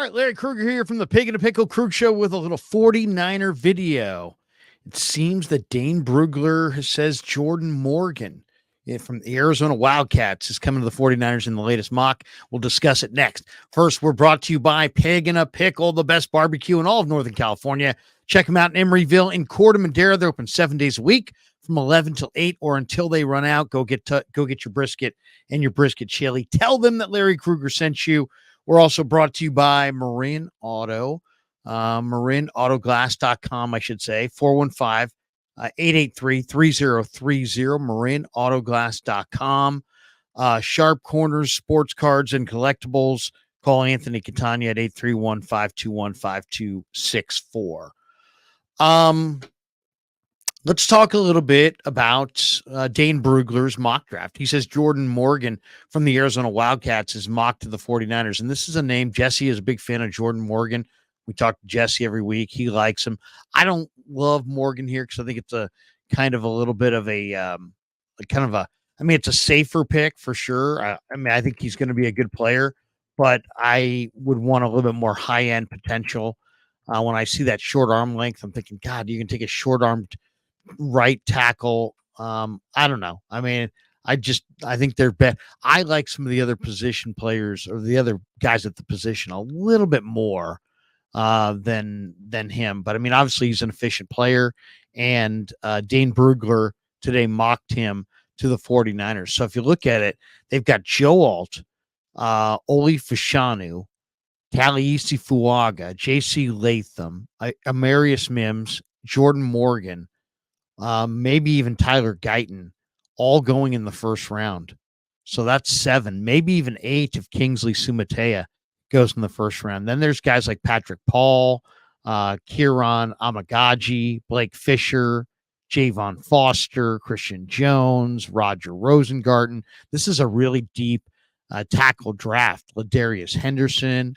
right, Larry Krueger here from the Pig and a Pickle Krug Show with a little 49er video. It seems that Dane Brugler says Jordan Morgan from the Arizona Wildcats is coming to the 49ers in the latest mock. We'll discuss it next. First, we're brought to you by Pig and a Pickle, the best barbecue in all of Northern California. Check them out in Emeryville and Corte Madera. They're open 7 days a week from 11 till 8 or until they run out. Go get your brisket and your brisket chili. Tell them that Larry Krueger sent you. We're also brought to you by Marin Auto, marinautoglass.com, I should say, 415-883-3030, marinautoglass.com. Sharp Corners, Sports Cards, and Collectibles. Call Anthony Catania at 831-521-5264. Let's talk a little bit about Dane Brugler's mock draft. He says Jordan Morgan from the Arizona Wildcats is mocked to the 49ers. And this is a name. Jesse is a big fan of Jordan Morgan. We talk to Jesse every week. He likes him. I don't love Morgan here because I think it's a kind of a little bit of a it's a safer pick for sure. I think he's going to be a good player, but I would want a little bit more high-end potential. When I see that short arm length, I'm thinking, God, you can take a short-armed right tackle. I don't know. I think they're better. I like some of the other position players or the other guys at the position a little bit more than him. But obviously he's an efficient player, and Dane Brugler today mocked him to the 49ers. So if you look at it, they've got Joe Alt, Oli Fashanu, Taliisi Fuaga, J.C. Latham, Amarius Mims, Jordan Morgan, maybe even Tyler Guyton, all going in the first round. So that's 7, maybe even 8 if Kingsley Sumatea goes in the first round. Then there's guys like Patrick Paul, Kieran Amagaji, Blake Fisher, Javon Foster, Christian Jones, Roger Rosengarten. This is a really deep tackle draft. Ladarius Henderson,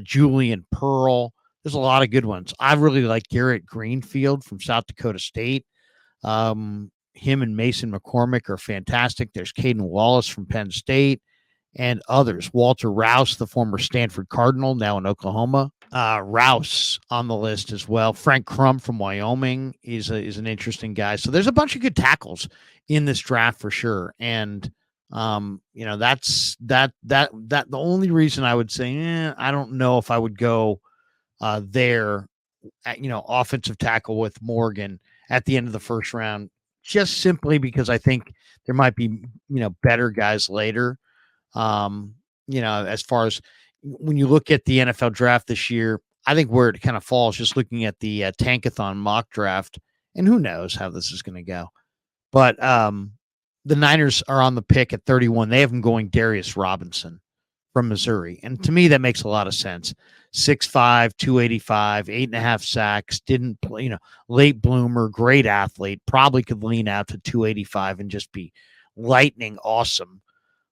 Julian Pearl. There's a lot of good ones. I really like Garrett Greenfield from South Dakota State. Him and Mason McCormick are fantastic. There's Caden Wallace from Penn State and others. Walter Rouse, the former Stanford Cardinal, now in Oklahoma. Rouse on the list as well. Frank Crum from Wyoming is an interesting guy. So there's a bunch of good tackles in this draft for sure. And that's the only reason I would say, I don't know if I would go there at, offensive tackle with Morgan at the end of the first round, just simply because I think there might be, better guys later. As far as when you look at the NFL draft this year, I think where it kind of falls, just looking at the Tankathon mock draft, and who knows how this is going to go. But the Niners are on the pick at 31. They have him going Darius Robinson from Missouri. And to me, that makes a lot of sense. 6'5", 285, 8.5 sacks, didn't play, late bloomer, great athlete, probably could lean out to 285 and just be lightning awesome.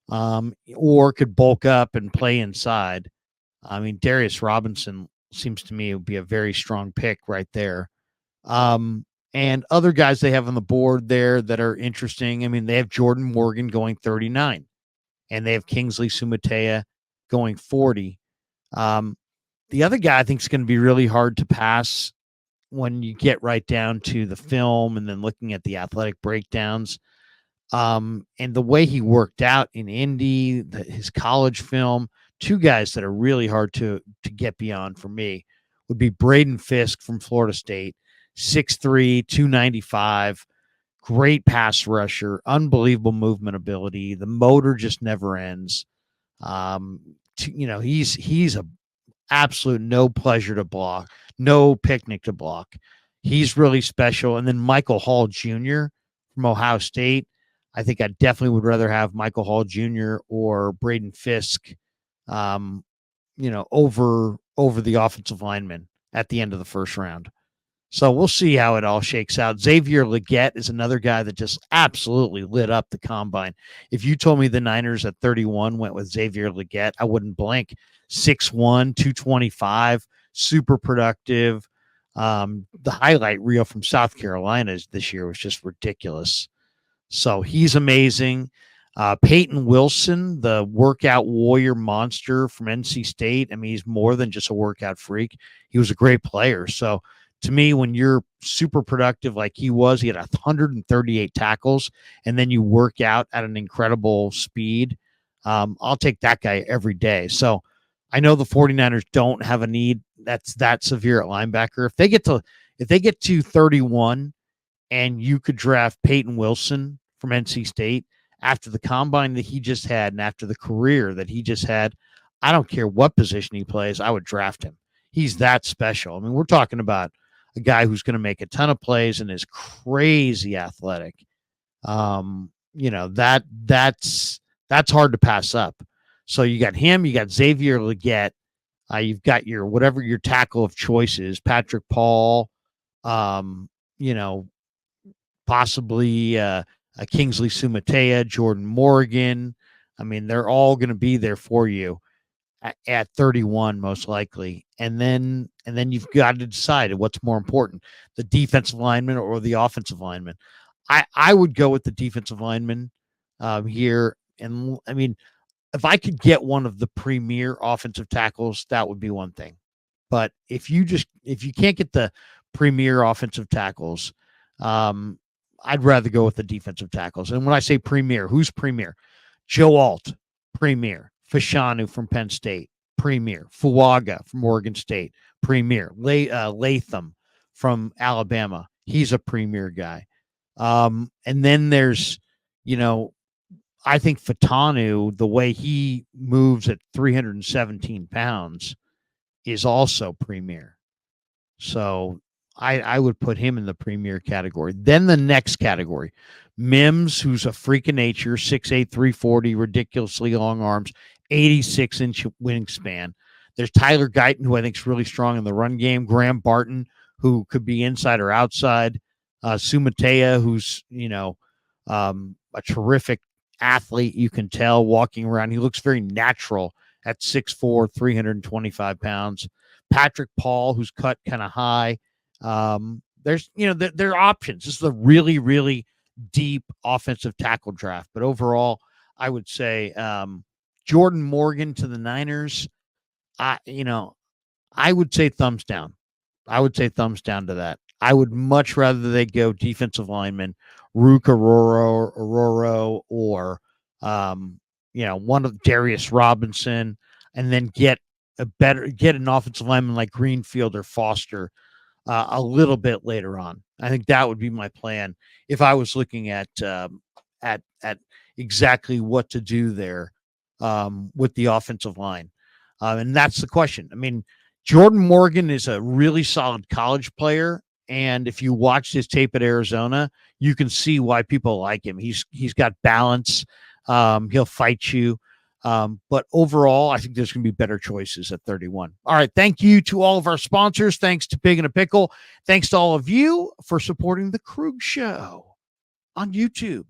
Or could bulk up and play inside. Darius Robinson seems to me would be a very strong pick right there. And other guys they have on the board there that are interesting. They have Jordan Morgan going 39, and they have Kingsley Sumatea going 40. The other guy I think is going to be really hard to pass when you get right down to the film and then looking at the athletic breakdowns. And the way he worked out in Indy, his college film, 2 guys that are really hard to get beyond for me would be Braden Fisk from Florida State, 6'3", 295, great pass rusher, unbelievable movement ability. The motor just never ends. He's a absolute no pleasure to block, no picnic to block. He's really special. And then Michael Hall Jr. from Ohio State. I think I definitely would rather have Michael Hall Jr. or Braden Fisk, over the offensive lineman at the end of the first round. So we'll see how it all shakes out. Xavier Legette is another guy that just absolutely lit up the combine. If you told me the Niners at 31 went with Xavier Legette, I wouldn't blink. 6'1", 225, super productive. The highlight reel from South Carolina this year was just ridiculous. So he's amazing. Peyton Wilson, the workout warrior monster from NC State. I mean, he's more than just a workout freak. He was a great player. So to me, when you're super productive like he was, he had 138 tackles, and then you work out at an incredible speed. I'll take that guy every day. So I know the 49ers don't have a need that's that severe at linebacker. If they get to 31 and you could draft Peyton Wilson from NC State after the combine that he just had and after the career that he just had, I don't care what position he plays, I would draft him. He's that special. I mean, we're talking about a guy who's going to make a ton of plays and is crazy athletic. That's hard to pass up. So you got him, you got Xavier Legette, you've got your tackle of choices, Patrick Paul, you know, possibly Kingsley Sumatea, Jordan Morgan. I mean, they're all going to be there for you at 31, most likely. And then you've got to decide what's more important, the defensive lineman or the offensive lineman. I would go with the defensive lineman here. And I mean, if I could get one of the premier offensive tackles, that would be one thing. But if you can't get the premier offensive tackles, I'd rather go with the defensive tackles. And when I say premier, who's premier? Joe Alt, premier. Fashanu from Penn State, premier. Fuaga from Oregon State, premier. Latham from Alabama, he's a premier guy. And then there's, I think Fatanu, the way he moves at 317 pounds, is also premier. So I would put him in the premier category. Then the next category, Mims, who's a freak of nature, 6'8", 340, ridiculously long arms, 86-inch wingspan. There's Tyler Guyton, who I think is really strong in the run game. Graham Barton, who could be inside or outside. Sumatea, who's, a terrific athlete. You can tell walking around. He looks very natural at 6'4", 325 pounds. Patrick Paul, who's cut kind of high. There's, there are options. This is a really, really deep offensive tackle draft. But overall, I would say Jordan Morgan to the Niners. I would say thumbs down. I would say thumbs down to that. I would much rather they go defensive lineman, Rook Aurora, or one of Darius Robinson, and then get an offensive lineman like Greenfield or Foster a little bit later on. I think that would be my plan if I was looking at exactly what to do there with the offensive line. And that's the question. I mean, Jordan Morgan is a really solid college player. And if you watch his tape at Arizona, you can see why people like him. He's got balance. He'll fight you. But overall, I think there's going to be better choices at 31. All right. Thank you to all of our sponsors. Thanks to Pig and a Pickle. Thanks to all of you for supporting the Krug Show on YouTube.